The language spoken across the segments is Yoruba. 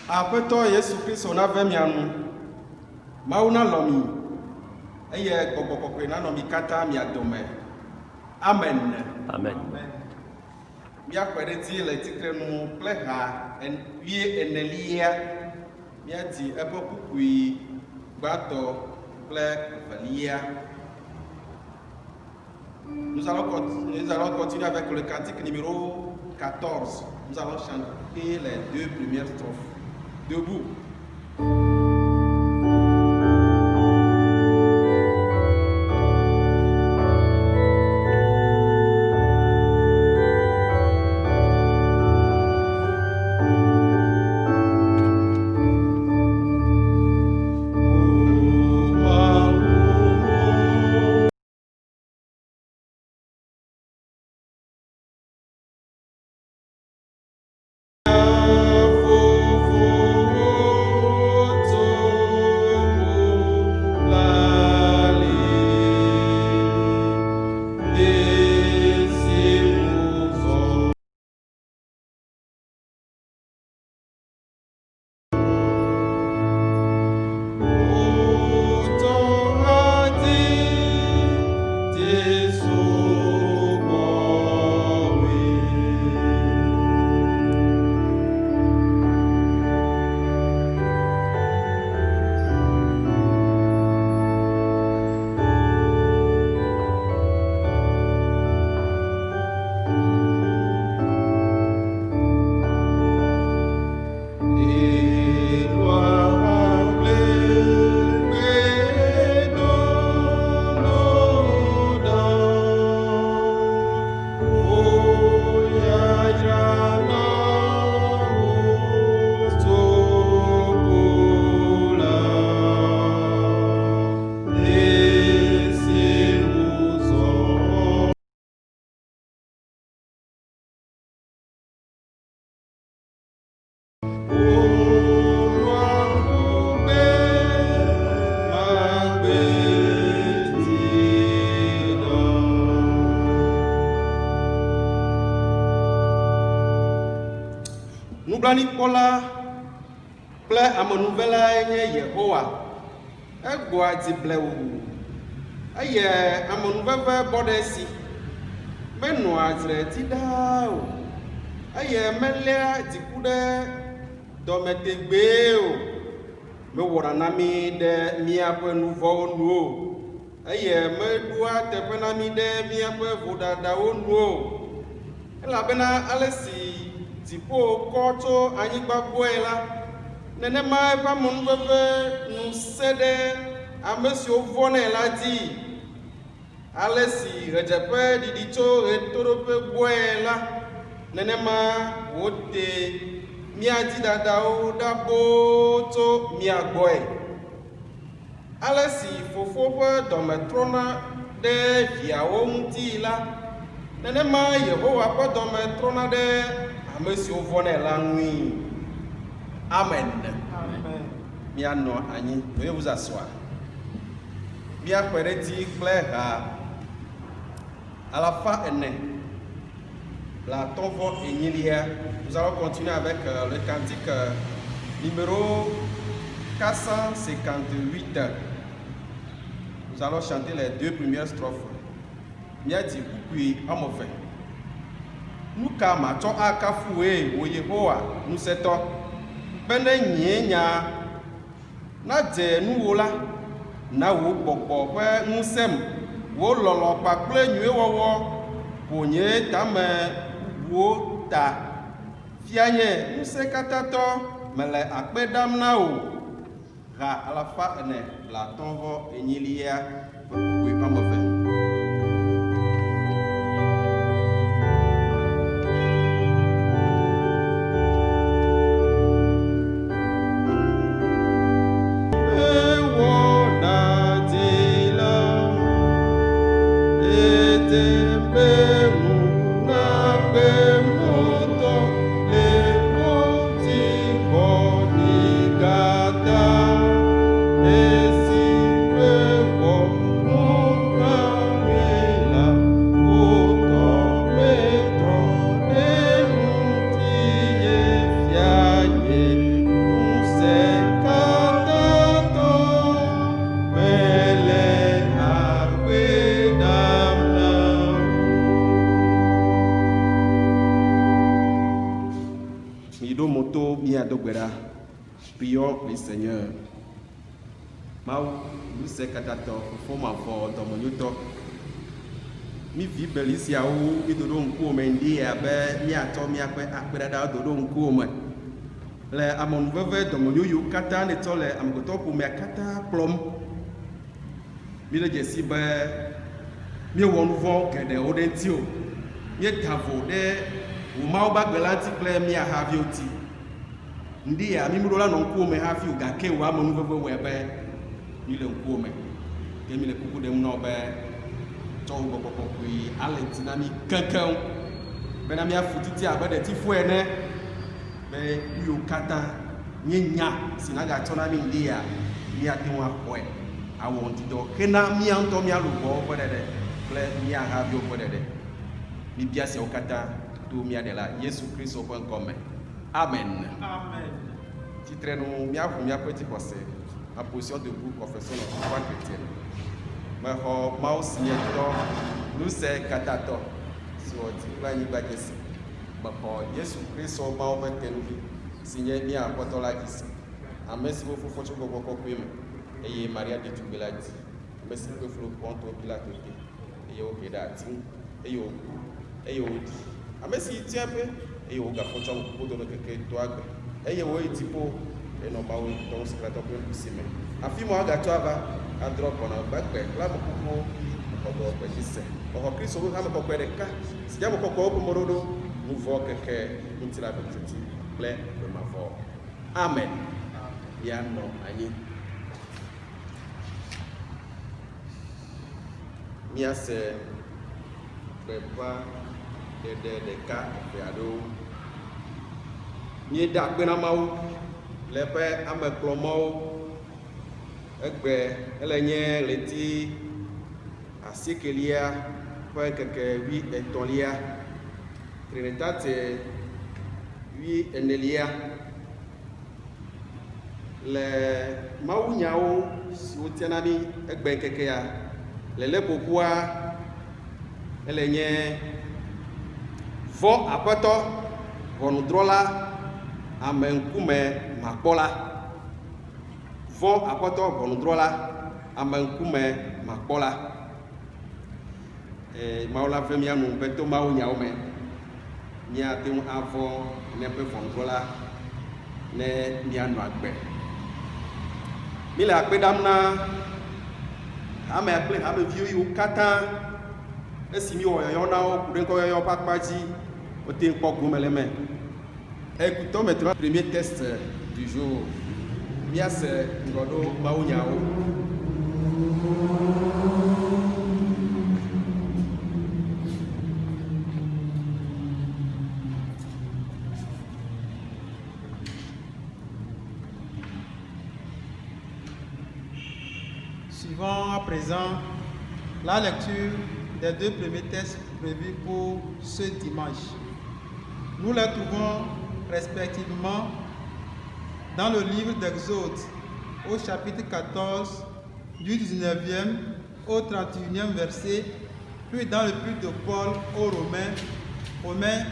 Aƒetɔ Yesu Kristo nave mia nu. Mawu nalɔ mi eye Gbɔgbɔ Kɔkɔe nanɔ mi katã mia dome. Amen. Amen. Míakpɔe ɖe dzi le tsitrenu kple ha 14 míadi eƒe kukui gbãtɔ kple evelia. Nous allons continuer avec le cantique numéro 14. Nous allons chanter les 2 premières strophes. Debout. Nublanikpɔla kple amenuvelae nye Yehowa. Egbɔa dzi blewu eye amenuveve bɔ ɖe esi. Menɔa dzre dzi ɖaa o eye meléa dziku ɖe dɔmetegbee o. Mewɔna na mi ɖe míaƒe nu vɔ̃wo nu o eye meɖoa teƒe na mi ɖe míaƒe vodadawo nu o. Elabena ale si dziƒo kɔ tso anyigba gbɔe la, nenema eƒe amenuveve nu se ɖe ame siwo vɔnɛ la dzi. Ale si ɣedzeƒe ɖiɖi tso ɣetoɖoƒe gbɔe la, nenema wòte mía dzidadawo ɖa boo tso mía gbɔe. Ale si fofo ƒe dɔme trɔna ɖe viawo ŋuti la, nenema Yehowa ƒe dɔme trɔna ɖe ame siwo vɔnɛ la ŋui. Amen. Míanɔ anyi. Veuillez vous asseoir. Míakpɔe ɖe dzi kple ha 408. Nous allons continuer avec le cantique numéro 458. Nous allons chanter les 2 premières strophes. Míadi kukui ɔmeve. Nu ka matsɔ akafue wo Yehowa ŋusẽtɔ be ne nye nya nadze nuwo la na wo gbɔgbɔ ƒe ŋusẽm, wo lɔlɔ kpakple nyuiwɔwɔ ƒo nye tame wo ta. Fianye ŋusẽkatãtɔ mele akpe ɖam na wo. Ha 458 kukui ɔmeve. Esi Mido moto mia dogbera. Prions le Seigneur. Mau nous c'est katato faut ma fort dans mon yoto. Mi vi belisia ou mi dodo nku mendi abe mi ato mi akwe akperada dodo nku me. Le amon veve dans mon yoyo kata ne to le amgoto pour me kata plom. Mi le jesi be mi won vo kede odentio. Mi tavo de o mau ba gbelanti ple mi ahavioti. Ndi ya mi mudola no nku me hafi uga ke wa amon veve we be mi le nku me. Ke mi le kuku dem no be tɔn bɔbɔbɔ koe alentina mi kankan bena mi afutiti abe de ti fu ene be yo kata nyenya sinaga tɔna mi ndia mi ate wa koe awon ti do kena mi anto mi alubo bodede ple mi aha bi bodede mi bia se o kata to mi adela Yesu Kristo ko nkome amen amen titre no mi afu mi apeti kose la position debout confession notre foi chrétienne. Mais ma aussi nous c'est katato sur Tiplani Bagesi. Mais Jésus Christ au bas au Kenvi signé bien à Potola ici. Merci beaucoup pour votre beaucoup et Maria de Tubelati. Merci beaucoup pour le compte au Pilato et au Kedati et au merci tiens peu et au Gafochon pour donner quelques toits et au tipo et non pas au secrétaire pour le afimo agatoava adropona bakpe la mokoko obo pejise o Kristo wo ha mokoko de ka si ja mokoko ko morodo nous vo keke ntila betiti ple de ma vo amen ya no anyi mia se pepa de ka pe ado ni da gbe na mawu le pe ameklomo egbe elenye leti asikelia kwa keke wi etolia trinitate wi enelia le mawunyao si otianami egbe keke ya lele bokua elenye vo apoto vonudrola amenkume makpola vo apoto bonudrola amankume makpola maula femia no beto mawo nyaume nya tem avo ne pe bonudrola ne nya no agbe mila agbe damna ame akple habe viu yu kata esimi oyoyo na o kuden ko yoyo pakpaji o te npo gumeleme. Écoutons maintenant le premier test du jour. Mias ngodo maunyao. Suivons à présent la lecture des deux premiers textes prévus pour ce dimanche. Nous les trouvons respectivement dans le livre d'Exode au chapitre 14 du 19e au 31e verset, puis dans le livre de Paul aux Romains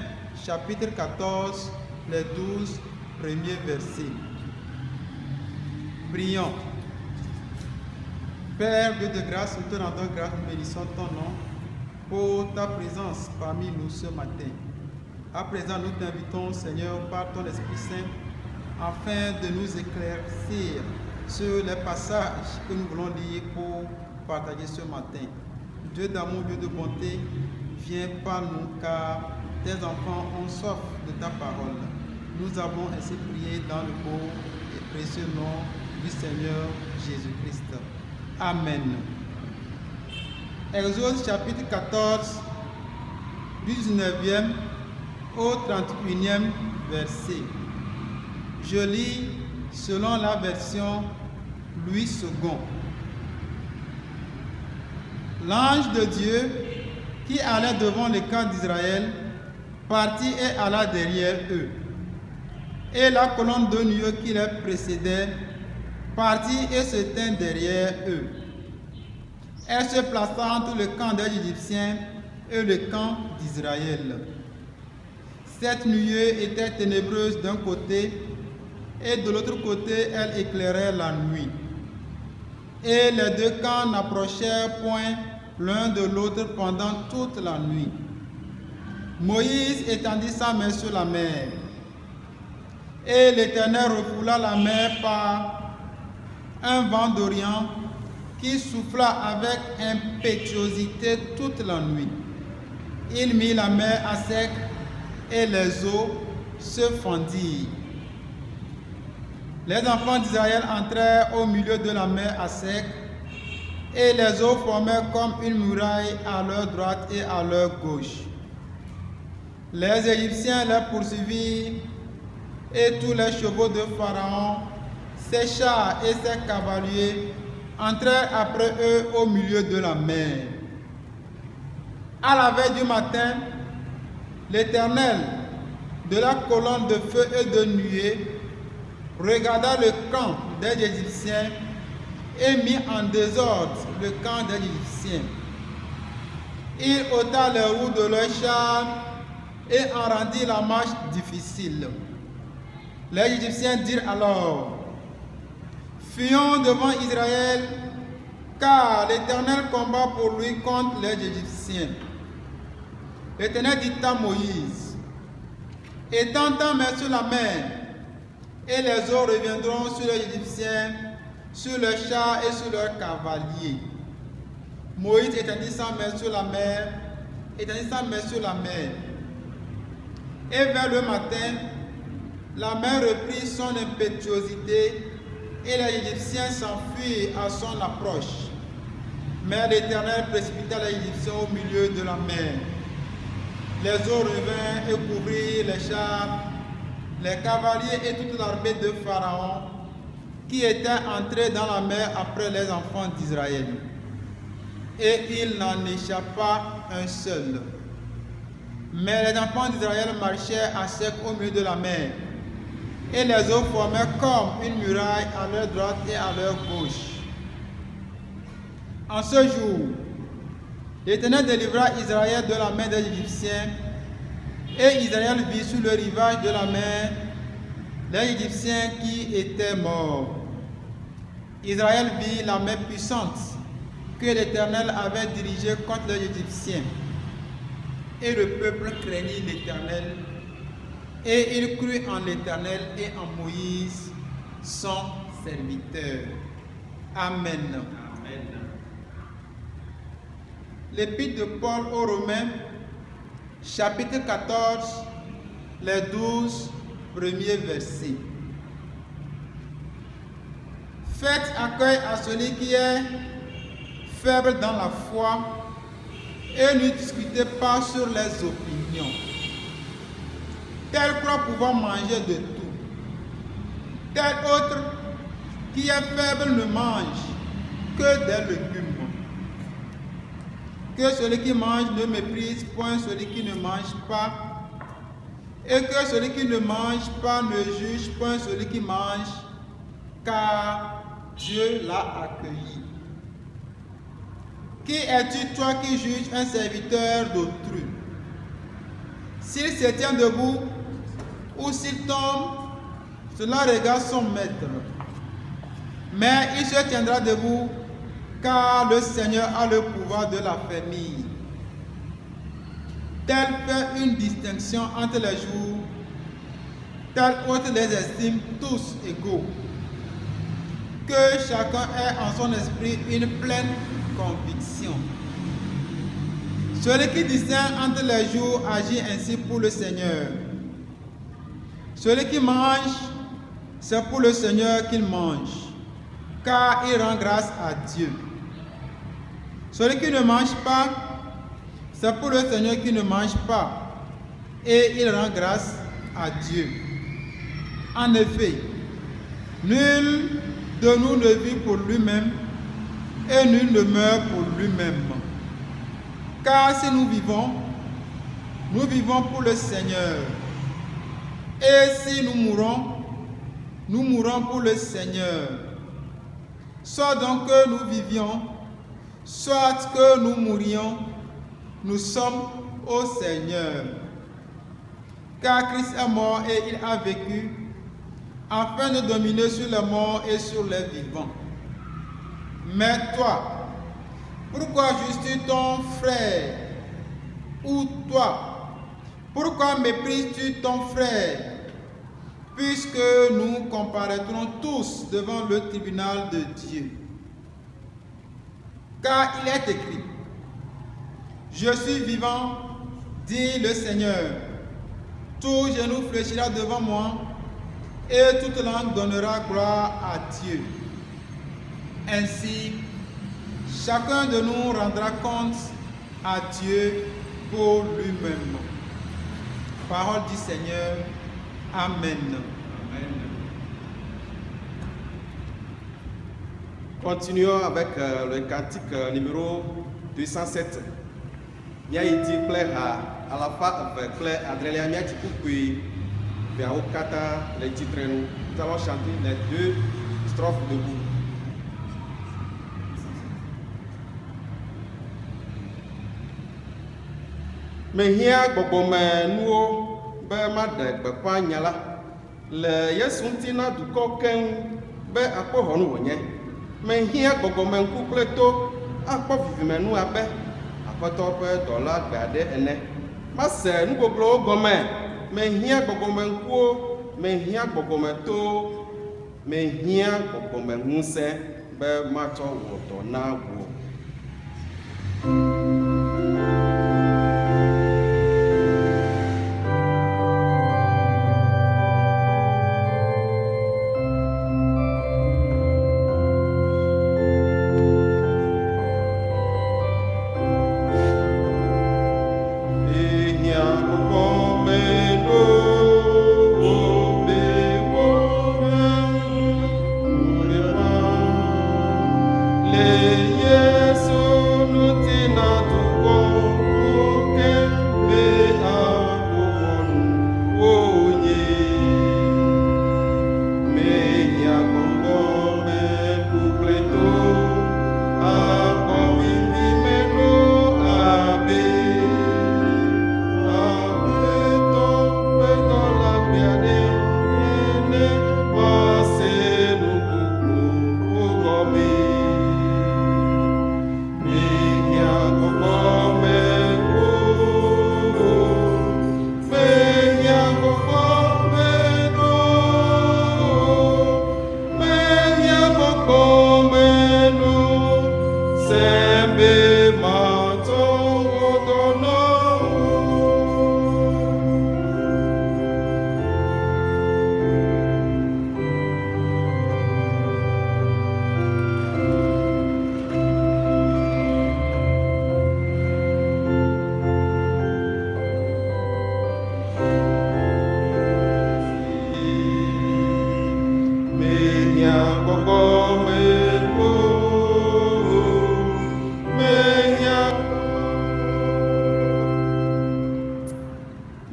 chapitre 14, les 12 premiers versets. Prions. Père Dieu de grâce, nous te rendons grâce, nous bénissons ton nom pour ta présence parmi nous ce matin. À présent, nous t'invitons, Seigneur, par ton Esprit Saint, afin de nous éclaircir sur les passages que nous voulons lire pour partager ce matin. Dieu d'amour, Dieu de bonté, viens par nous, car tes enfants ont soif de ta parole. Nous avons ainsi prié dans le beau et précieux nom du Seigneur Jésus-Christ. Amen. Exode chapitre 14, du 19e au 31e verset. Je lis selon la version Louis II. L'ange de Dieu qui allait devant le camp d'Israël partit et alla derrière eux. Et la colonne de nuée qui les précédait partit et se tint derrière eux. Elle se plaça entre le camp des Égyptiens et le camp d'Israël. Cette nuée était ténébreuse d'un côté, et de l'autre côté, elle éclairait la nuit. Et les deux camps n'approchèrent point l'un de l'autre pendant toute la nuit. Moïse étendit sa main sur la mer, et l'Éternel refoula la mer par un vent d'Orient qui souffla avec impétuosité toute la nuit. Il mit la mer à sec et les eaux se fendirent. Les enfants d'Israël entrèrent au milieu de la mer à sec, et les eaux formèrent comme une muraille à leur droite et à leur gauche. Les Égyptiens les poursuivirent, et tous les chevaux de Pharaon, ses chars et ses cavaliers entrèrent après eux au milieu de la mer. À la veille du matin, l'Éternel, de la colonne de feu et de nuée, regarda le camp des Égyptiens et mit en désordre le camp des Égyptiens. Il ôta les roues de leurs chars et en rendit la marche difficile. Les Égyptiens dirent alors: fuyons devant Israël, car l'Éternel combat pour lui contre les Égyptiens. L'Éternel dit à Moïse: étends ta main sur la mer, et les eaux reviendront sur les Égyptiens, sur leurs chars et sur leurs cavaliers. Moïse étendit sa main sur la mer, et vers le matin, la mer reprit son impétuosité, et les Égyptiens s'enfuirent à son approche. Mais l'Éternel précipita les Égyptiens au milieu de la mer. Les eaux revinrent et couvrirent les chars, les cavaliers et toute l'armée de Pharaon qui étaient entrés dans la mer après les enfants d'Israël. Et il n'en échappa un seul. Mais les enfants d'Israël marchaient à sec au milieu de la mer, et les eaux formèrent comme une muraille à leur droite et à leur gauche. En ce jour, l'Éternel délivra Israël de la main des Égyptiens, et Israël vit sur le rivage de la mer les Égyptiens qui étaient morts. Israël vit la main puissante que l'Éternel avait dirigée contre les Égyptiens. Et le peuple craignit l'Éternel, et il crut en l'Éternel et en Moïse, son serviteur. Amen. Amen. L'Épître de Paul aux Romains, chapitre 14, les 12 premiers versets. Faites accueil à celui qui est faible dans la foi, et ne discutez pas sur les opinions. Tel croit pouvoir manger de tout. Tel autre qui est faible ne mange que des légumes. Que celui qui mange ne méprise point celui qui ne mange pas, et que celui qui ne mange pas ne juge point celui qui mange, car Dieu l'a accueilli. Qui es-tu, toi, qui juges un serviteur d'autrui? S'il se tient debout ou s'il tombe, cela regarde son maître. Mais il se tiendra debout, car le Seigneur a le pouvoir de l'affermir. Tel fait une distinction entre les jours, tel autre les estime tous égaux. Que chacun ait en son esprit une pleine conviction. Celui qui distingue entre les jours agit ainsi pour le Seigneur. Celui qui mange, c'est pour le Seigneur qu'il mange, car il rend grâce à Dieu. Celui qui ne mange pas, c'est pour le Seigneur qui ne mange pas, et il rend grâce à Dieu. En effet, nul de nous ne vit pour lui-même, et nul ne meurt pour lui-même. Car si nous vivons pour le Seigneur. Et si nous mourons pour le Seigneur. Soit donc que nous vivions, soit que nous mourions, nous sommes au Seigneur. car Christ est mort et il a vécu, afin de dominer sur les morts et sur les vivants. Mais toi, pourquoi juges-tu ton frère? Ou toi, pourquoi méprises-tu ton frère? Puisque nous comparaîtrons tous devant le tribunal de Dieu. Car il est écrit, je suis vivant, dit le Seigneur. Tout genou fléchira devant moi, et toute langue donnera gloire à Dieu. Ainsi, chacun de nous rendra compte à Dieu pour lui-même. Parole du Seigneur. Amen. Amen. Continuons avec le cantique numéro 207. Mia iti kple ha alafa eve kple adrelia mia tsikukui viawo kata le titrenu. Nous allons chanter les 2 strophes debout. Mehia gbɔgbɔme nuwo be maɖe gbeƒã nya la le Yesu ŋuti na dukɔ keŋ be akpɔhɔnu wònye. Mehia gbɔgbɔme ŋku kple to akpɔ vivimenu abe Aƒetɔ ƒe dɔla gbe aɖe ene. Mase nu goglowo gɔme. Mehia gbɔgbɔme ŋkuwo, mehia gbɔgbɔme to, mehia gbɔgbɔme ŋusẽ be matsɔ wɔ dɔ na wò.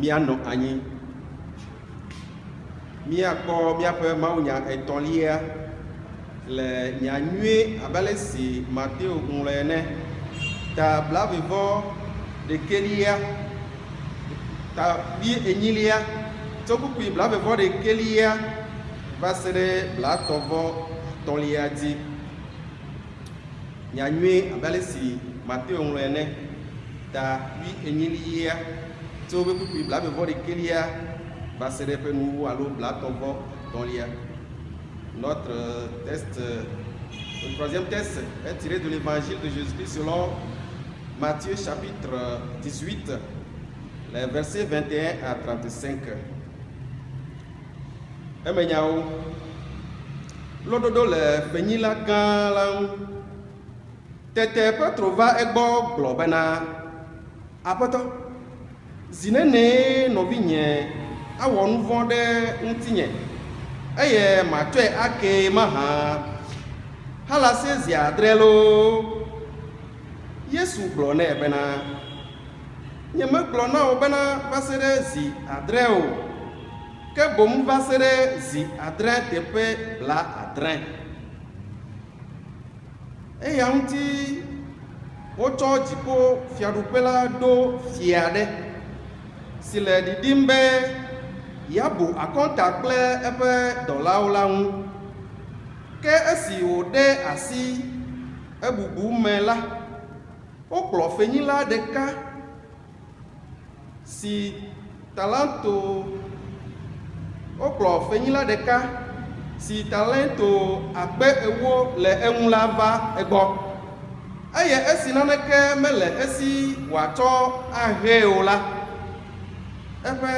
Mianɔ anyi. Miakpɔ miaƒe mawunya etɔ̃lia le nyanyue abe ale si Mateo ŋlɔe ene. Ta blavivɔ ɖekelia, ta enyilia, tso kpukpui blavivɔ ɖekelia va se ɖe blatɔvɔ tɔ̃lia dzi. Nyanyue abe ale si Mateo ŋlɔe ene. Ta enyilia. Notre texte, le troisième texte est tiré de l'évangile de Jésus-Christ selon Matthieu chapitre 18, les versets 21 à 35. Emenyawo, lododo le fenyila gã la ŋu. Tete Petro va egbɔ gblɔ bena, Aƒetɔ, zi nene nɔvinye awɔ nu vɔ̃ ɖe ŋutinye eye matsɔe ake mahã hala se zi adre loo. Yesu gblɔ nɛ bena, nyemegblɔ na wò bena va se ɖe zi adre o, ke boŋ va se ɖe zi adre teƒe blaadre. Eya ŋuti wotsɔ dziƒo fiaɖuƒe la ɖo fia ɖe si le ɖiɖim be yabu akɔnta kple eƒe dɔlawo la ŋu. Ke esi wòɖe asi ebubu me la, wokplɔ fenyila ɖeka si talento akpe 10 le eŋu la va egbɔ. Eye esi naneke mele esi wòatsɔ ahee o la, eƒe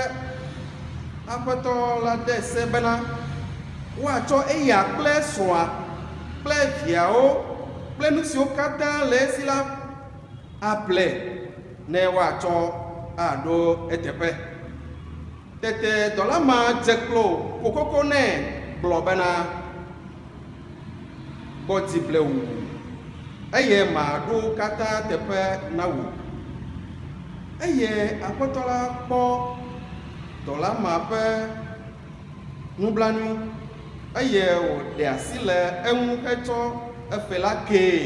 aƒetɔ la de se bena woatsɔ eya kple srɔ̃a kple viawo kple nu siwo katã le esi la aƒle ne woatsɔ aɖo eteƒe. Tete dɔla ma dze klo kokoko nɛ gblɔ bena gbɔdzi ble wu eye maɖo katã teƒe na wò. Eye aƒetɔ la kpɔ dɔla ma ƒe nublanui eye wòɖe asi le eŋu hetsɔ efe la kee.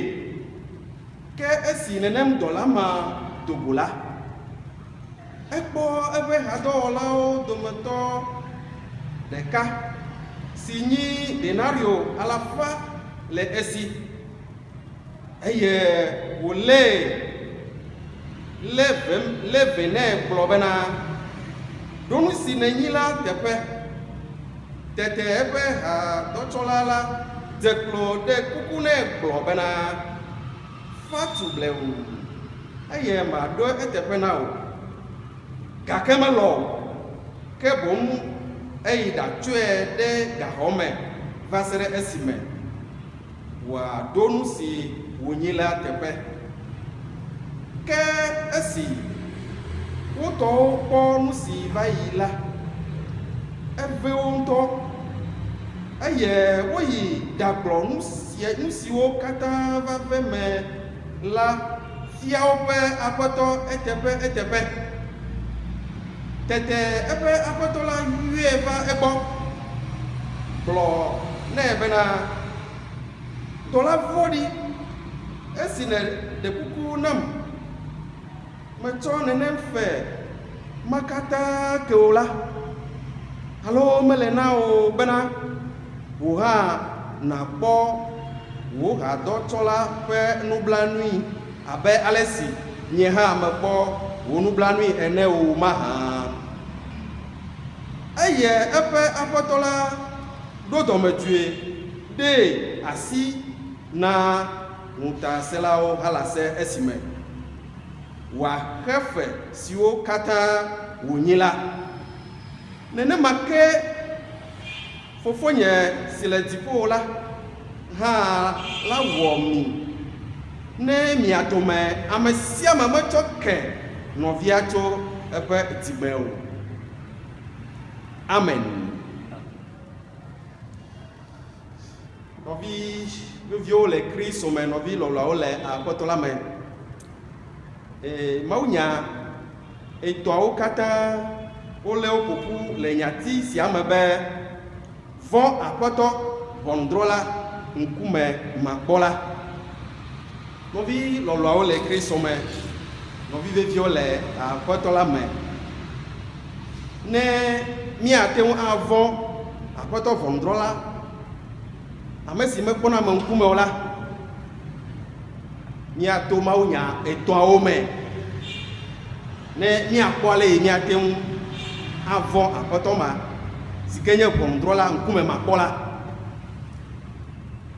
Ke esi nenem dɔla ma dogo la, ekpɔ eƒe hadɔwɔlawo dometɔ ɖeka si nyi denario 100 le esi, eye wòlé ve nɛ gblɔ bena ɖo nu si nenyi la teƒe. Tete eƒe hadɔtsɔla la dze klo ɖe kuku nɛ gblɔ bena fatu ble wu eye maɖo eteƒe na wò. Gake melɔ o, ke boŋ eyi ɖatsɔe ɖe gaxɔme va se ɖe esime wòaɖo nu si wònyi la teƒe. Ke esi wotɔwo kpɔ nu si va yi la, eve wo ŋutɔ eye woyi ɖagblɔ nu siwo katã va ve me la fia woƒe aƒetɔ eteƒe. Tete eƒe aƒetɔ la yɔe va egbɔ gblɔ nɛ bena dɔla vɔ̃ɖi, esi ɖe kuku nam metsɔ nenem fe ma katã ke o la, alo mele na o bena wò hã nàkpɔ wò hadɔtsɔla ƒe nublanui abe ale si nye hã mekpɔ wò nublanui ene o mahã. Eye eƒe aƒetɔ la ɖo dɔmedzoe ɖe asi na ŋutasẽlawo halase esime wòaxe fe siwo katã wònyi la. Nenema ke fofonye si le dziƒo la hã la wɔ mi ne mia dome ame sia ame metsɔ ke nɔvia tso eƒe dzime o. Amen. Nɔviwo le Kristo me, nɔvi lɔlɔawo le aƒetɔ la me. Mawunya etɔawo katã wole wo ƒoƒu le nyati sia me be vɔ̃ aƒetɔ ʋɔnudrɔ̃la ŋkume makpɔ la. Nɔvi lɔlɔawo le Kristo me, nɔvi veviwo le aƒetɔ la me. Ne míate ŋu avɔ̃ aƒetɔ ʋɔnudrɔ̃la, ame si mekpɔna ame ŋkume o la, míato mawunya etɔ̃awo me ne míakpɔ ale yi míate ŋu avɔ̃ aƒetɔ ma si ke nye ʋɔnudrɔ̃la ŋkume makpɔ la.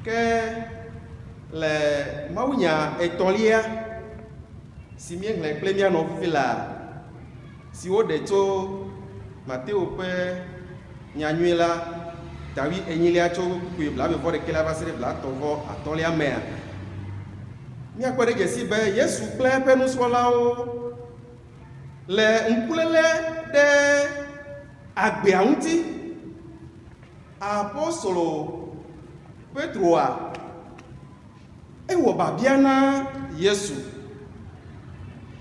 Ke le mawunya etɔ̃lia si míeŋlẽ kple mía nɔvi la, si woɖe tso Mateo ƒe nyanyui la tawi 8 tso 21 la va se ɖe 25 mea, míakpɔ ɖe gesi be Yesu kple eƒe nusrɔ̃lawo le ŋkuléle ɖe agbea ŋuti. Apostolo Petroa ewɔ babia na Yesu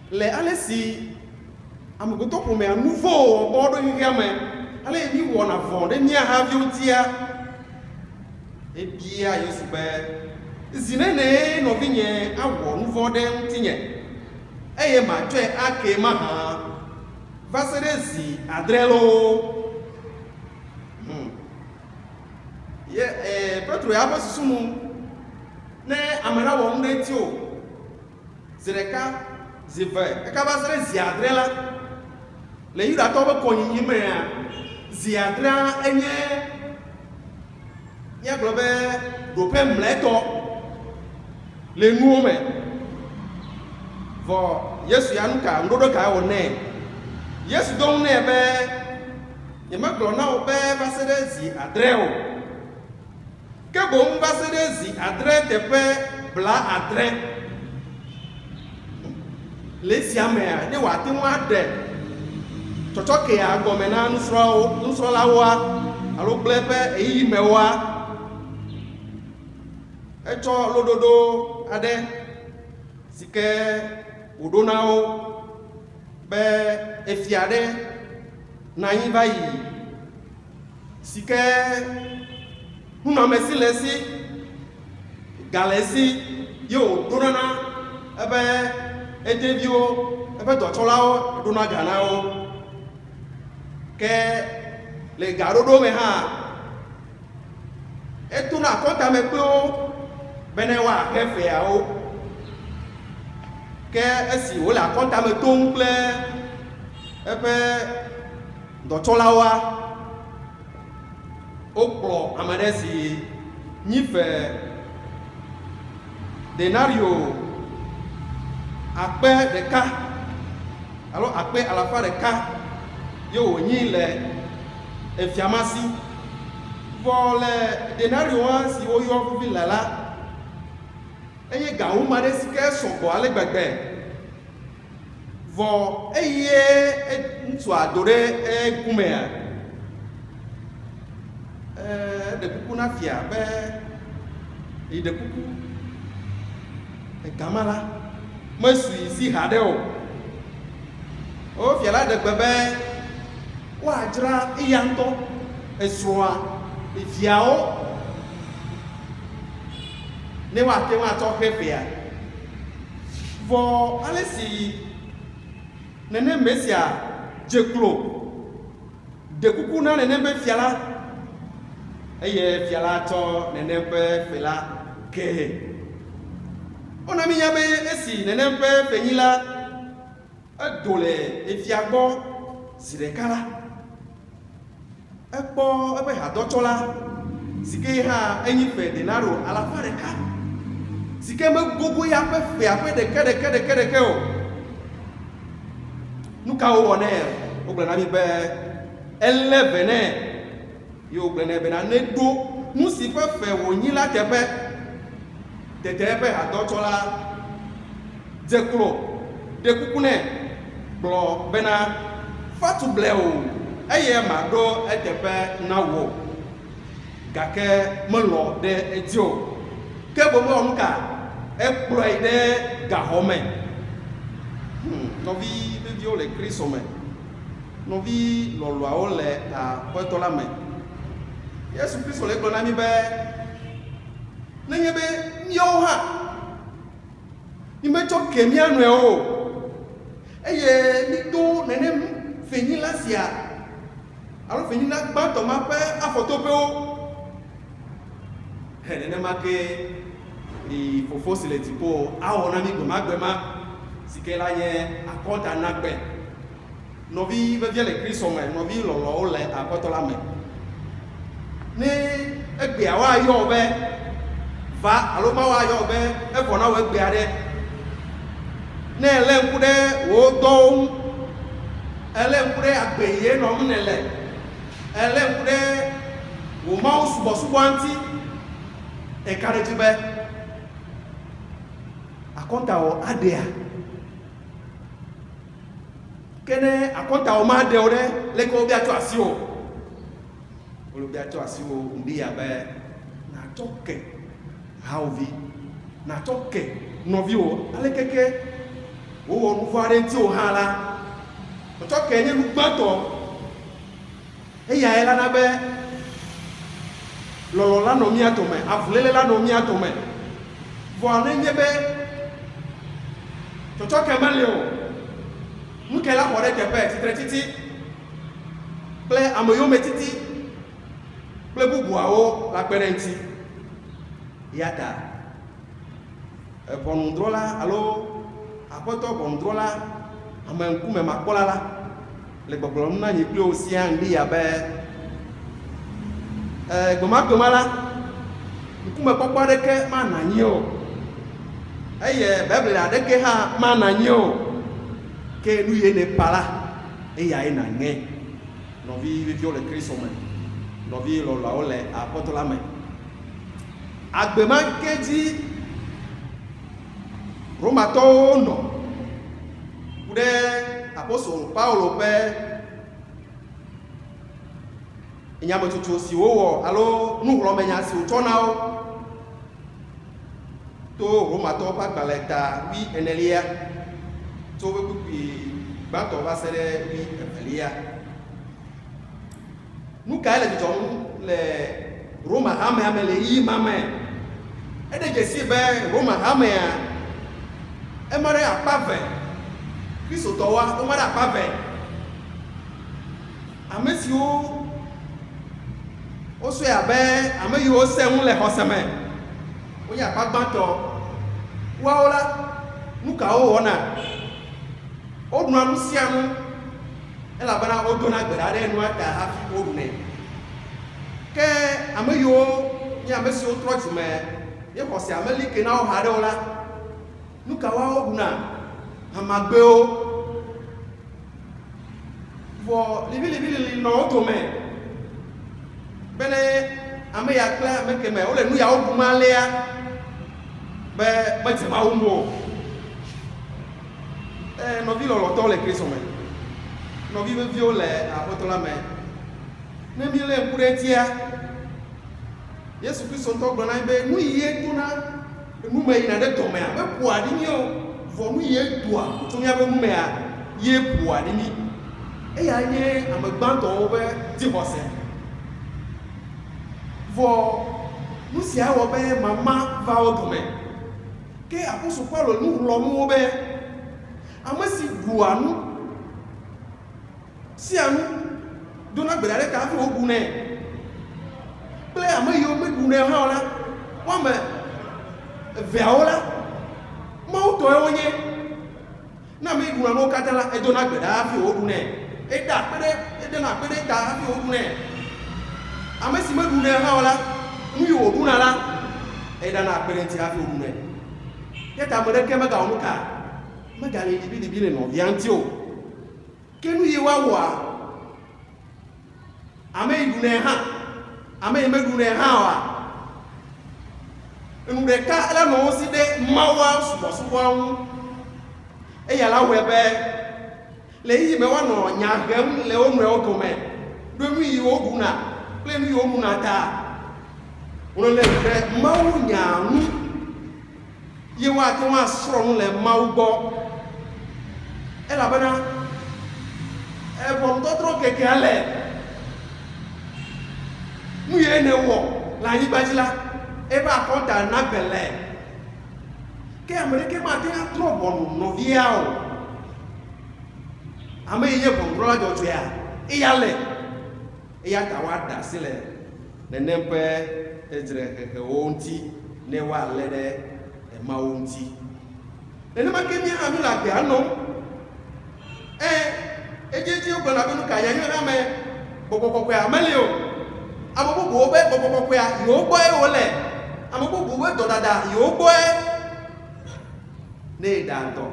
le ale si amegbetɔƒomea nu vɔ̃ wɔbɔ ɖo xexea me, ale mi wɔna vɔ̃ ɖe mía haviwo ŋutia. Ebia Yesu be zi nene nɔvinye awɔ nu vɔ̃ ɖe ŋutinye eye matsɔe ake mahã va se ɖe zi 7 loo. Petro ya be susumu ne amara wo mre ti o zireka zive ekaba sere ziadre la le yuda to be konyi me a ziadra enye ya globe do pe mleto le nu me vo Yesu ya nka ndodo ka wo ne Yesu don ne be ye ma glo na o be ba sere ziadre o ke bo mba sere ziadre te pe bla adre le siamea ne wa ti wa de chochoke ya gomena nusro lawa alo blepe eyi mewa echo lododo ade sike udonao be efiade na yin bayi sike huna mesilesi galesi yo donana ebe edevio ebe dotolao dona ganao ke le garodo me ha etuna konta me pe o benewa kefe ya o ke esi o la konta me tongle ebe dotolawa opro amadesi nyife denario akpe de ka alors akpe à la fin de ka yo nyi le efiamasi pour le denario si o yo vi lala eye ga o mare sike sonko ale gbegbe vo eye ntu adore egumea de kuku na fia be de kuku gamala mesu isi hade o fiala de gbebe wa jira iyanto esroa ifiao ne wa te wa to pepea vo alesi nene mesia jeklo de kuku na nene be fiala eye fiala to nene be fela ke ona mi yabe esi nene be fenyila adole efiagbo zirekala ekpo ebe ha dotola sike ha enyi fe denaro ala fareka sike me gogo ya pe fe ape de kede o nuka o wone o gbe na mi be 11 ne yo gbe ne be na ne do musi pe fe wo yin la tepe tete ebe ha dotola deklo de kukune blo bena fatu bleo eye ma do etepe na wo gake melo de edio kebo mo nka eplo ide gahome no vi video le krisome no vi lo lo ole a potola me Yesu Kristo le glo na mi be nenye be yo ha ni me to kemi anu e o eye ni do nenem feni lasia alo feni na gba to ma pe afoto pe o nenem ake i fofo sile tipo awo na mi gbe ma sikela ye akonta na gbe no vi be vie le Kristo me no vi lo lo le apotola me ni egbe awa yo be va alo ma wa yo be e fo na we gbe ade ne ele nkude wo do ele nkude agbeye no mnele ele nkude wo ma subo anti e kare tibe akonta o adea kene akonta o ma de ore le ko bi ato asio o bi ato asio ndi ya be na toke haovi na toke novio ale keke o nu fare nti o hala o to kenye nu gbato e ya ela na be lolo la no mi atome afulele la no mi atome vo anenye be to ke male o mu ke la hore ke pe titire titi ple amoyo metiti kple bubuawo la kpe ɖe ŋuti. Ya ta ʋɔnudrɔ̃la alo aƒetɔ ʋɔnudrɔ̃la ame ŋkume makpɔla la le gbɔgblɔm na nyi kple wo sia ŋdi abe gbemagbema la ŋkume kpɔkpɔ aɖeke mana anyi o eye Bible aɖeke hã mana anyi o ke nu ye ne pa la eyae na ŋe. Nɔvi viviwo le Kristo me, nɔvi lɔlɔawo le aƒetɔ la me. Agbema ke dzi Romatɔwo nɔ ku ɖe apostol Paulo ƒe nyametutu si wowɔ alo nuwlɔmenya si wotsɔ na wo to Romatɔwo ƒe agbalẽ ta 14 tso woƒe kpukpui gbãtɔ va se ɖe 12. Nu kae le dzɔdzɔm le Roma hamea me le yi ma me? Eɖe dzesi be Roma hamea ema ɖe akpa 2. Kristotɔwoa woma ɖe akpa 2. Ame siwo wosɔe abe ame yiwo se ŋu le xɔse me wonye akpa gbãtɔ. Woawo la nu kawo wɔna? Woɖuna nu sia nu elabena wodona gbe ɖa ɖe nua ta hafi woɖunɛ. Ke ame yiwo nye ame siwo trɔ dzime ye xɔse ame li ke na wo ha ɖewo la, nu kawo woɖuna? Amagbewo. Vɔ liʋĩliʋĩ nɔ wo dome bene ame ya kple ame keme wole nu yawo ɖum alea be medze Mawu ŋu o. Nɔvi lɔlɔtɔwo le Kristo me, nɔvi veviwo le aƒetɔ la me, ne mi le ŋku ɖe etia, Yesu Kristo ŋutɔ gblɔ na mi be nu yie tona nu me yina ɖe dɔmea meƒoa ɖi mi o, vɔ nu yie doa tso miaƒe nu mea ye ƒoa ɖi mi. Eya nye ame gbãtɔwo ƒe dzixɔse. Vɔ nu sia wɔ be mama va wo dome. Ke apostol Paulo nu wlɔm wo be ame si ɖua nu sia nu dona gbe ɖa ɖe ta hafi woɖunɛ kple ame yiwo meɖunɛ hã o la, woame eveawo la Mawu tɔe wonye. Na ame yi ɖuna nuwo katã la edona gbe ɖa hafi woɖunɛ. Edena akpe ɖe ta hafi woɖunɛ. Ame si meɖunɛ hã o la, nu yi wòɖuna la edana akpe ɖe ŋuti hafi woɖunɛ. Ke ta ame ɖeke megawɔ nu ka megali libilibi le nɔvia ŋuti o. Ke nu yi woawɔa ame yi ɖunɛ hã, ame yi meɖunɛ hã oa, enu ɖeka ele nɔ wo si ɖe Mawua subɔsubɔa ŋu. Eya la wɔe be le yi me woanɔ nya hem le wo nɔewo dome ɖo nu yi woɖuna kple nu yi woɖuna ta. Wole ɖe Mawu nya ŋu ye woate ŋu asrɔ̃ nu le Mawu gbɔ. Elabena ʋɔnudɔdrɔ̃ kekea le nu ye ne wɔ le anyigba dzi la ebe akɔnta na gbele. Ke ame ɖeke mate ŋu atrɔ ʋɔnu nɔvia o. Ame yi nye ʋɔnudrɔ̃la dzɔdzɔea eya le. Eya ta woaɖe asi le nenem ƒe edzrehehewo ŋuti ne woalé ɖe Mawu ŋuti. Nenema ke mía hã mi le agbea nɔm. Edzedzi wogblɔna be nu ka ya nye ame gbɔgbɔ kɔkɔea meli o. Ame bubuwo be gbɔgbɔ kɔkɔea yewo gbɔe wole. Ame bubuwo be dɔdada yewo gbɔe. Ne eɖa dɔ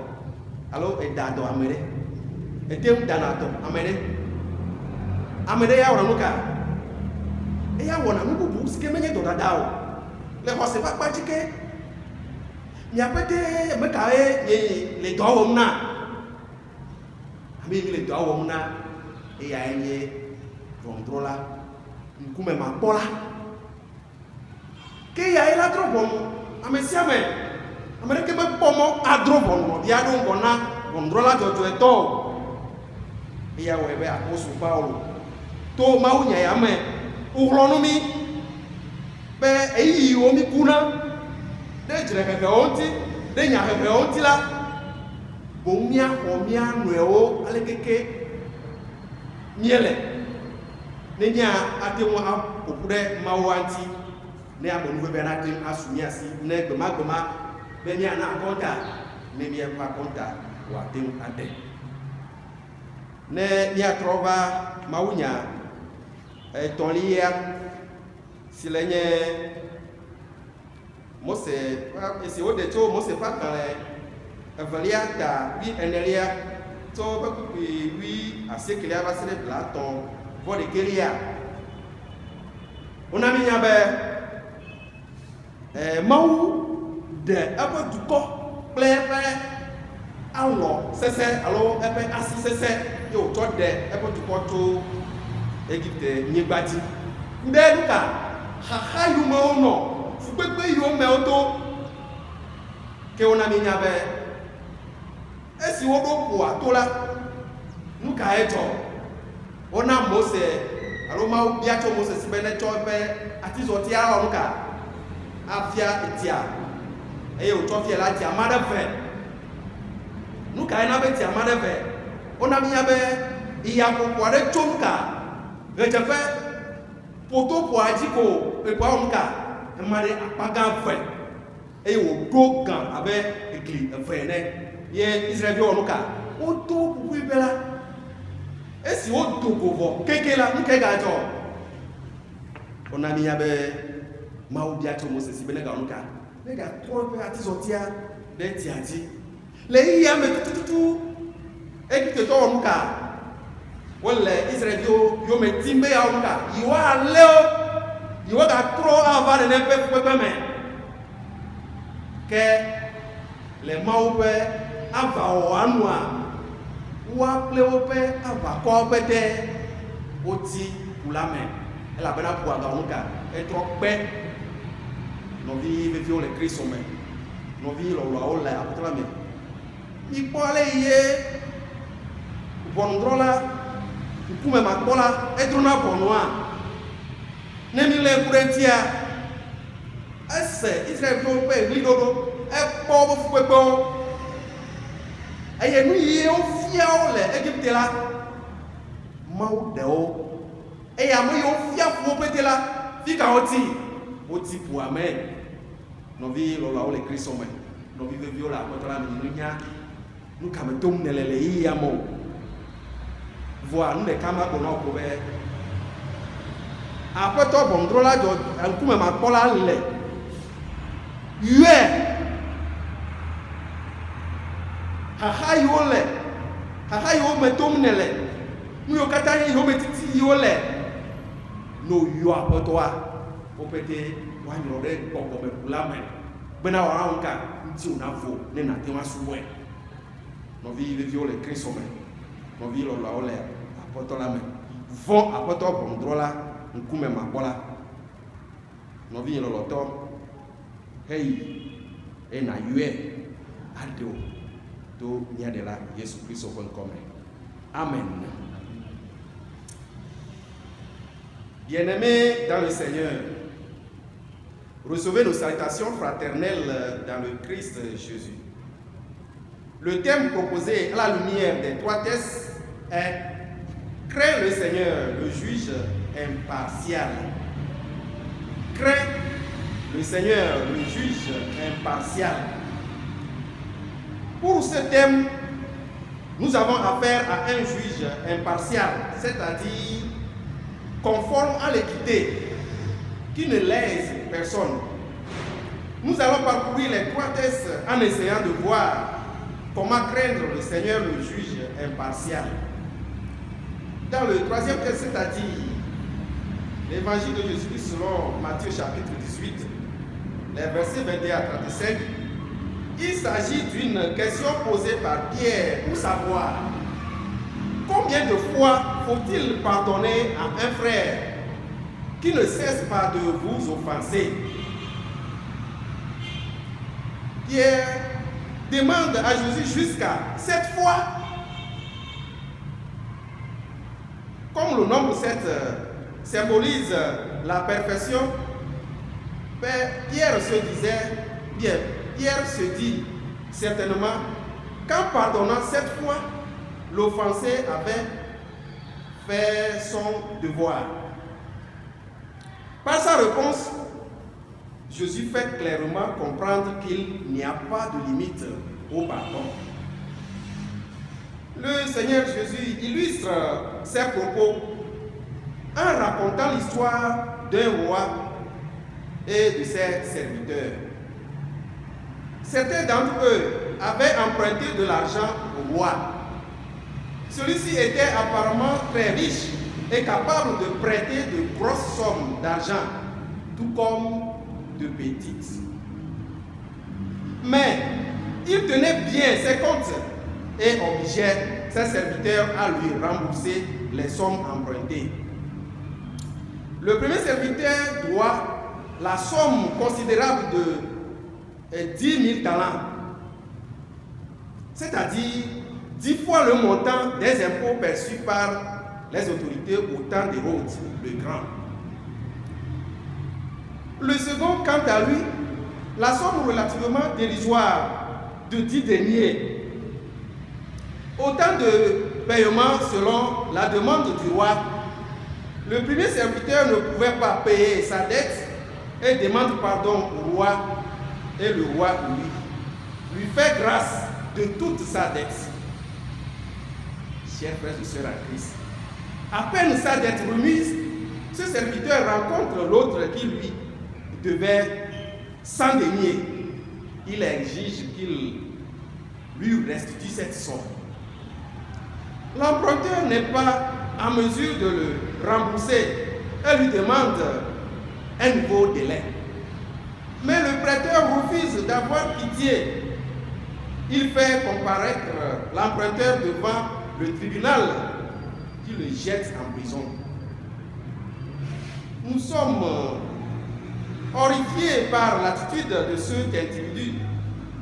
alo eɖa dɔ ame ɖe, ete ŋu dana dɔ ame ɖe. Ame ɖe ya wɔna nu ka? Eya wɔna nu bubu si ke menye dɔdada o. Le xɔse ƒe akpa dzi ke miaƒe te ame kae nye le dɔ wɔm na? Ame yi le dɔ wɔm na eyae nye ʋɔnudrɔ̃la ŋkume makpɔla. Ke eyae la drɔ ʋɔnu ame sia ame. Ame ɖeke mekpɔ mɔ adrɔ ʋɔnu nɔvia ɖo ŋgɔ na ʋɔnudrɔ̃la dzɔdzɔetɔ o. Eya wɔe be apostol Paulo to Mawu nya ya me woxlɔ̃ nu mi be eyi yiwo mi kuna ɖe dzrehehewo ŋuti ɖe nyahehewo ŋuti la boŋ míaxɔ mía nɔewo ale keke míele. Nenya atewo apopure mawanti ne amonu be na tem asumiasi ne gbema be nya na konta ne mi pa konta wa tem ade ne nya trova maunya tonlia silenye Mose esi o de to Mose pa kan evalia ta bi enelia to ba ku wi asekelia ba sele blaton vo de kelia onami nya be mau de aba duko plepe alo sese alo ebe asi sese yo to de ebe duko to Egypte nyigbati nde luka ha yu mo no fugbe yo me oto ke onami nya be esi wo do po atola nuka eto ona Mose alo ma bia to Mose sibene to be ati zo ti ara nuka afia etia eye o to fie la ti amada fe nuka ina be ti amada fe onami nya be iya ko kware chonka rejefe poto po ajiko e po nuka mare apaga fe eye o do gan abe ekli fe ne ye Israel onuka o to bubu ibela esi o to govo kekela nke ga jo onami ya be maudi ato Moses bele ga onuka le ga to pe ati sotia de ti ati le ya me tututu ekite to onuka wole Israel yo me timbe ya onuka yiwa leo yiwa ga tro ava ne pe me ke le maupe ava o anua wa pleope ava ko pete oti ulame ela bena pu aga onka etro pe no vi vivio le Christ ome no vi lo ola apotra me mi pole ye bondrola kume makola etrona bonwa nemi le kurentia ese Israel ko pe ni dodo e po bo fupepo eye nu ye o fia o le Egypte la mau de o eye amu ye o fia fu pete la fika oti pour amen no vi lo la o le Christ ome no vi vivio la contra mi nya nu kam tom nelele yi amo voa nu de kama ko no ko be apeto bondrola jo alkume ma pola le yue haha yo metom nele mu yo kata yo metiti yo le no yo apotoa opete wa nyo re boko be kulame bena wa nka nti unafo ne na tema suwe no vi le Christ ome no vi lo la ole apotola me von apoto bondrola nkume mabola no vi lo loto hey na yue ado to niadela Yesu Kristo comme. Amen. Bien-aimés dans le Seigneur, recevez nos salutations fraternelles dans le Christ Jésus. Le thème proposé à la lumière des 3 textes est « Crains le Seigneur, le juge impartial ». Crains le Seigneur, le juge impartial. Pour ce thème, nous avons affaire à un juge impartial, c'est-à-dire conforme à l'équité, qui ne lèse personne. Nous allons parcourir les 3 textes en essayant de voir comment craindre le Seigneur, le juge impartial. Dans le 3e texte, c'est-à-dire l'évangile de Jésus-Christ selon Matthieu chapitre 18, les versets 21 à 35, il s'agit d'une question posée par Pierre pour savoir combien de fois faut-il pardonner à un frère qui ne cesse pas de vous offenser. Pierre demande à Jésus jusqu'à 7 fois. Comme le nombre 7 symbolise la perfection, Pierre se dit certainement qu'en pardonnant 7 fois, l'offensé avait fait son devoir. Par sa réponse, Jésus fait clairement comprendre qu'il n'y a pas de limite au pardon. Le Seigneur Jésus illustre ses propos en racontant l'histoire d'un roi et de ses serviteurs. Certains d'entre eux avaient emprunté de l'argent au roi. Celui-ci était apparemment très riche et capable de prêter de grosses sommes d'argent, tout comme de petites. Mais il tenait bien ses comptes et obligeait ses serviteurs à lui rembourser les sommes empruntées. Le premier serviteur doit la somme considérable de 10 000 talents, c'est-à-dire 10 fois le montant des impôts perçus par les autorités au temps d'Hérode le Grand. Le second, quant à lui, la somme relativement dérisoire de 10 deniers. Autant de paiements selon la demande du roi. Le premier serviteur ne pouvait pas payer sa dette et demande pardon au roi, et le roi lui fait grâce de toute sa dette. Chers frères et sœurs en Christ, à peine sa dette remise, ce serviteur rencontre l'autre qui lui devait 100 deniers. Il exige qu'il lui restitue cette somme. L'emprunteur n'est pas en mesure de le rembourser et lui demande un nouveau délai. Mais le prêteur refuse d'avoir pitié. Il fait comparaître l'emprunteur devant le tribunal qui le jette en prison. Nous sommes horrifiés par l'attitude de cet individu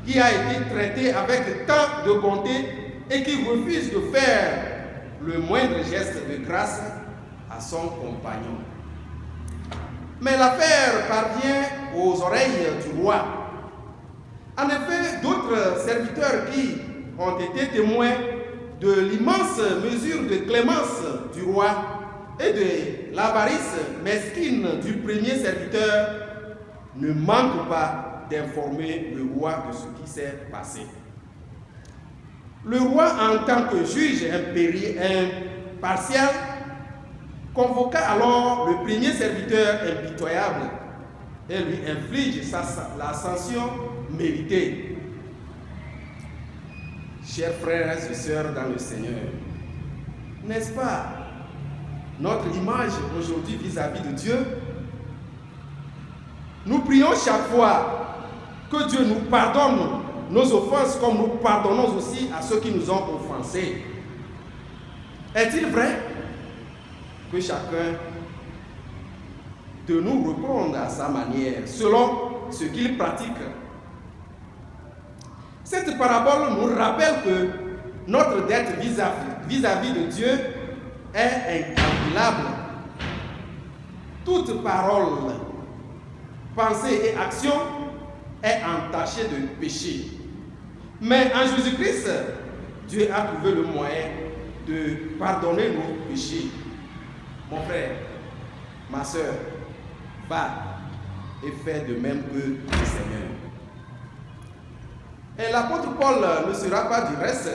qui a été traité avec tant de bonté et qui refuse de faire le moindre geste de grâce à son compagnon. Mais l'affaire parvient aux oreilles du roi. En effet, d'autres serviteurs qui ont été témoins de l'immense mesure de clémence du roi et de l'avarice mesquine du premier serviteur ne manquent pas d'informer le roi de ce qui s'est passé. Le roi, en tant que juge impartial, convoqua alors le premier serviteur impitoyable et lui inflige la sanction méritée. Chers frères et sœurs dans le Seigneur, n'est-ce pas notre image aujourd'hui vis-à-vis de Dieu? Nous prions chaque fois que Dieu nous pardonne nos offenses comme nous pardonnons aussi à ceux qui nous ont offensés. Est-il vrai que chacun de nous réponde à sa manière, selon ce qu'il pratique? Cette parabole nous rappelle que notre dette vis-à-vis de Dieu est incalculable. Toute parole, pensée et action est entachée de péché. Mais en Jésus-Christ, Dieu a trouvé le moyen de pardonner nos péchés. Mon frère, ma soeur, va et fais de même que le Seigneur. Et l'apôtre Paul ne sera pas du reste.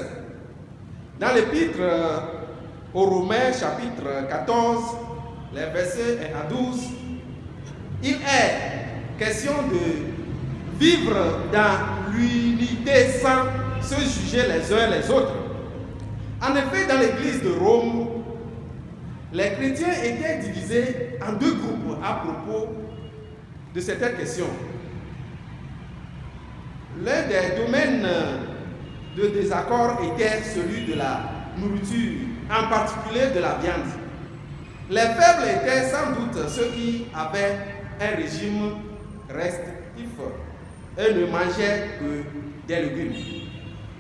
Dans l'épître aux Romains, chapitre 14, les versets 1 à 12, il est question de vivre dans l'unité sans se juger les uns les autres. En effet, dans l'église de Rome, les chrétiens étaient divisés en deux groupes à propos de certaines questions. L'un des domaines de désaccord était celui de la nourriture, en particulier de la viande. Les faibles étaient sans doute ceux qui avaient un régime restrictif et ne mangeaient que des légumes.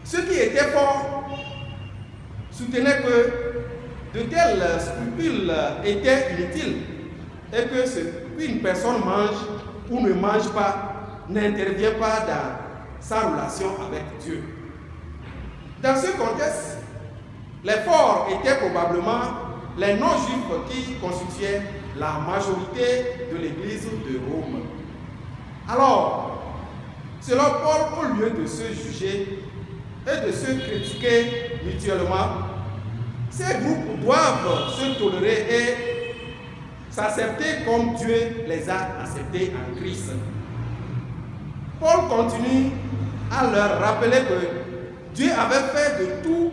Ceux qui étaient forts soutenaient que de tels scrupules étaient inutiles et que ce qu'une personne mange ou ne mange pas n'intervient pas dans sa relation avec Dieu. Dans ce contexte, les forts étaient probablement les non-juifs qui constituaient la majorité de l'Église de Rome. Alors, selon Paul, au lieu de se juger et de se critiquer mutuellement, ces groupes doivent se tolérer et s'accepter comme Dieu les a acceptés en Christ. Paul continue à leur rappeler que Dieu avait fait de tous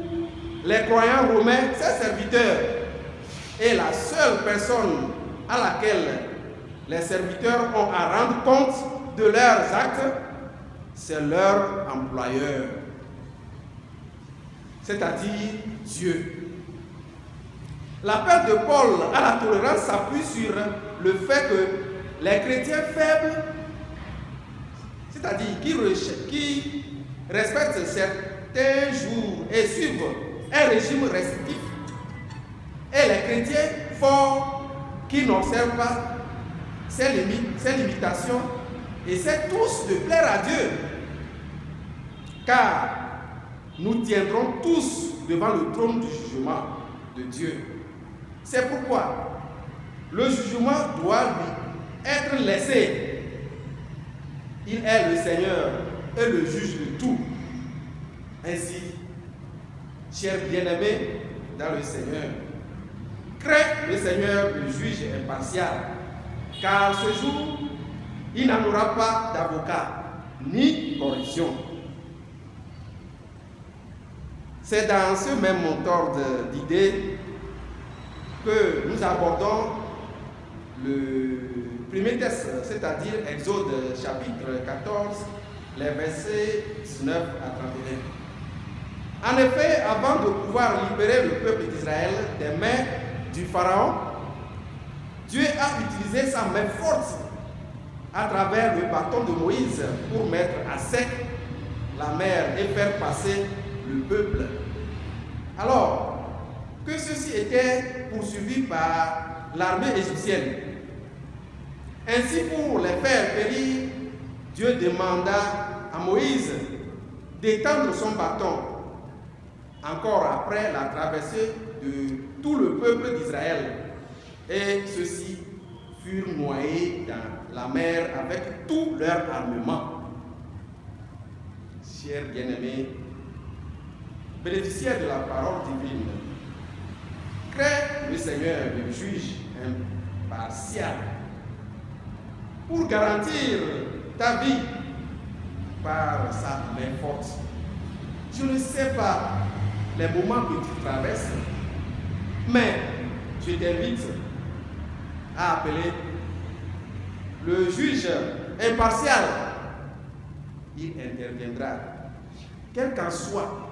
les croyants romains ses serviteurs et la seule personne à laquelle les serviteurs ont à rendre compte de leurs actes, c'est leur employeur, c'est-à-dire Dieu. L'appel de Paul à la tolérance s'appuie sur le fait que les chrétiens faibles, c'est-à-dire qui respectent certains jours et suivent un régime restrictif, et les chrétiens forts qui n'observent pas ces limitations, essaient tous de plaire à Dieu, car nous tiendrons tous devant le trône du jugement de Dieu. C'est pourquoi le jugement doit lui être laissé. Il est le Seigneur et le juge de tout. Ainsi, chers bien-aimés dans le Seigneur, crains le Seigneur, le juge impartial, car ce jour, il n'en aura pas d'avocat ni corruption. C'est dans ce même ordre d'idées que nous abordons le premier texte, c'est-à-dire Exode chapitre 14, les versets 19 à 31. En effet, avant de pouvoir libérer le peuple d'Israël des mains du Pharaon, Dieu a utilisé sa main forte à travers le bâton de Moïse pour mettre à sec la mer et faire passer le peuple. Alors que ceci était poursuivi par l'armée égyptienne. Ainsi, pour les faire périr, Dieu demanda à Moïse d'étendre son bâton encore après la traversée de tout le peuple d'Israël. Et ceux-ci furent noyés dans la mer avec tout leur armement. Chers bien-aimés, bénéficiaires de la parole divine, crains le Seigneur, le juge impartial, pour garantir ta vie par sa main forte. Je ne sais pas les moments que tu traverses, mais je t'invite à appeler le juge impartial. Il interviendra, quelle qu'en soit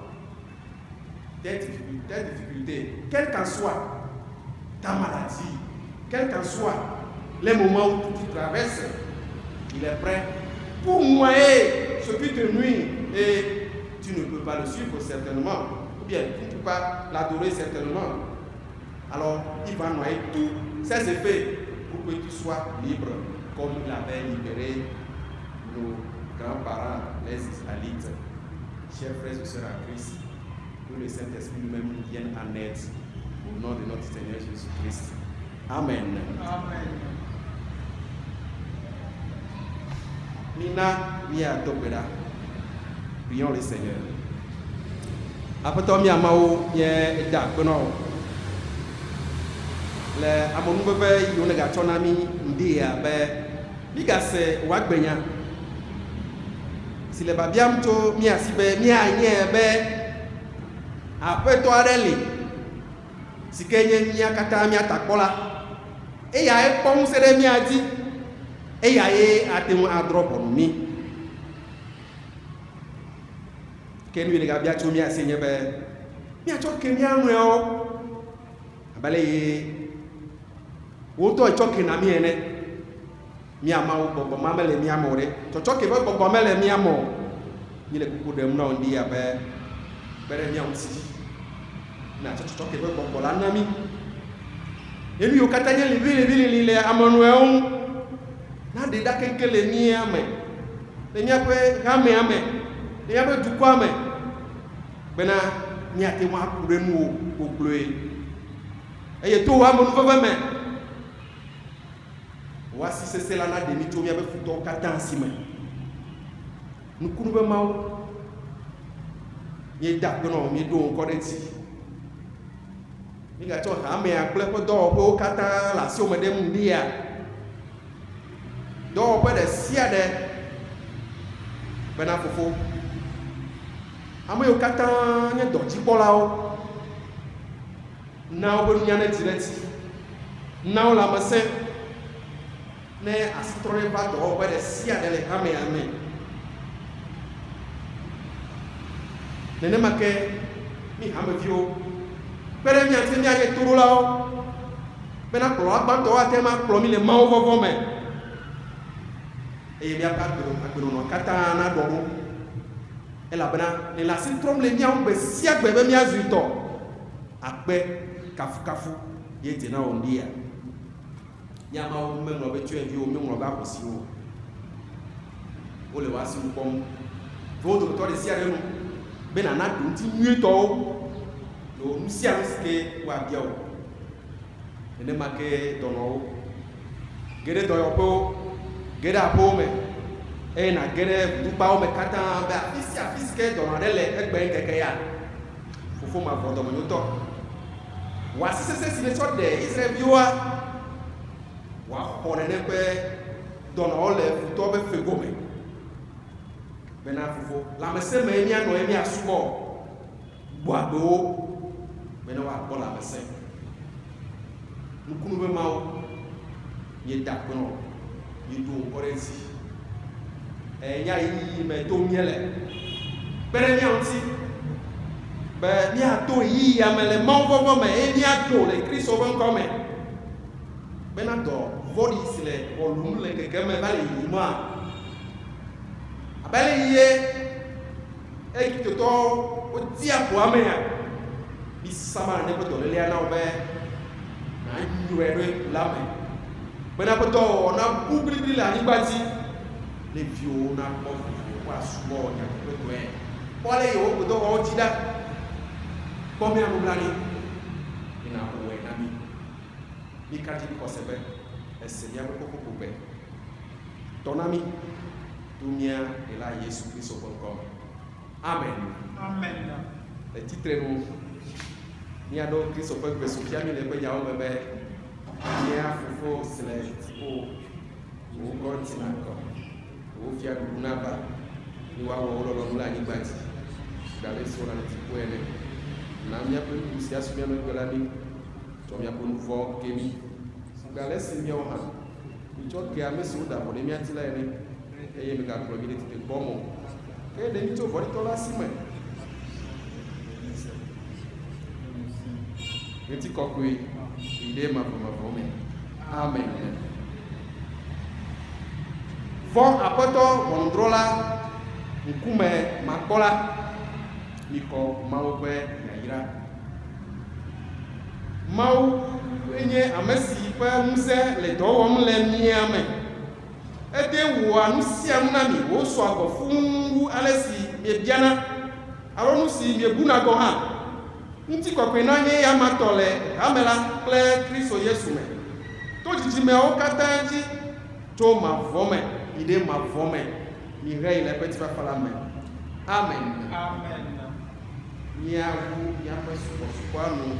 tes difficultés, quelle qu'en soit ta maladie, quel qu'en soit les moments où tu traverses, il est prêt pour noyer ce qui te nuit et tu ne peux pas le suivre certainement, ou bien tu ne peux pas l'adorer certainement. Alors il va noyer tous ses effets pour que tu sois libre comme il avait libéré nos grands-parents, les Israélites. Chers frères et sœurs en Christ, que le Saint-Esprit lui-même nous vienne en aide au nom de notre Seigneur Jésus-Christ. Amen. Amen. Mina mia topera. Prions le Seigneur. Apeto mia mawo ye da kono. Le amonu bebe yo ne ga tsona mi ndia be mi ga se wa gbenya. Si le babiam to mia si be mia nye be apeto areli. Si kenye mia kata mia takpola. E ya e pon sere mia di. E ya e atemu adropo mi. Ken wi ga bia to mi asenye be mi a to ken ya nwe o abale ye wo to cho ken na mi ene mi ama wo bobo ma mele mi amore to cho ke bobo mele mi amo ni le kuku dem na ndi ya be bere mi amsi na cho ke bobo la na mi enu yo katanya le bile le amonwe on na de da kenkele ni ame le nya pe ame le nya pe du kwa ame bena ni ate mo akure nu ogloe eye to wa mo fava me Voici c'est là na demi to miabe futo katan sime. Nukunu be mawo. Ye dakno mi do ko de ti. Mi ga to ha me akple ko do ko katan la si o me dem ndia. Do ko de sia de bena fofo. Amo yo katan nye do ti bola o. Na o be nyane direct. Na o la mase ne asitrone va do ko de sia de le ame ame. Nene make mi hame vio pere mi ante mi age turu la o bena klo agbanto ate ma klo mi le ma o vovo me e mi agbero no kata na do e la bena ne la syndrome le mi a be si agbe be mi azuito agbe kafu ye na ondia ya ma o me no be tu envi o me no ba kosi o le wasi nkom vo docteur de sia renu ben ana dunti nuito lo nsia ske wa bia o ene make tono gere to yo po gere apo me e na gere du pa o me kata ba fiske do na le egbe keke ya fofo ma fodo mo to wa sese si le so de Israel biwa wa hone ne pe do na ole futo be fego me bena fofo la mese me mi ano mi asubo boado bena wa bola mese nukunu be mawo ye dakno ye do orensi nya yi me to miele bere mi anti be mi ato yi ya mele mawo me e mi ato le Kristo bon come bena do vodi sile olum le keke me bale yi mo abale ye e ki to o dia po amea bi sama ne ko to le na obe na nyuere la me bena ko to na bugri la ni gbati le vio na po wa sumo nya ko to e pole yo ko to o jida ko me amu blani ina ko we na mi kati ko sebe e se ya ko ko be tonami Dumia et là Jésus Christ au bon. Amen. Amen. Le titre nous ni a donc Christ au bon que Sophia mi le pe ya o bebe ni a fofo sele tipo o continent ko o fia du naba ni wa wo lo la ni gbati dale so la tipo ene na mi a pe ku si asumi no gola ni to mi a po nouveau kemi dale si mi o ha mi cho ke a me so da bo ni mi atila ene et il me garde pour lui dire bon et les mitos vont être là si mais le petit cocu il est ma femme amen von apoto mondrola nkume makola miko maobe yaira mau enye amesi pa muse le dowom le miame ede wo anu si anu na mi wo so ago fungu alesi me biana aronu si me buna go ha nti kokwe na nye ya matole amela ple Kristo Yesu me to jiji me o katanji to ma vome ide ma vome mi re ile petit pa fala me amen Amen. ya wu ya pa su kwa nu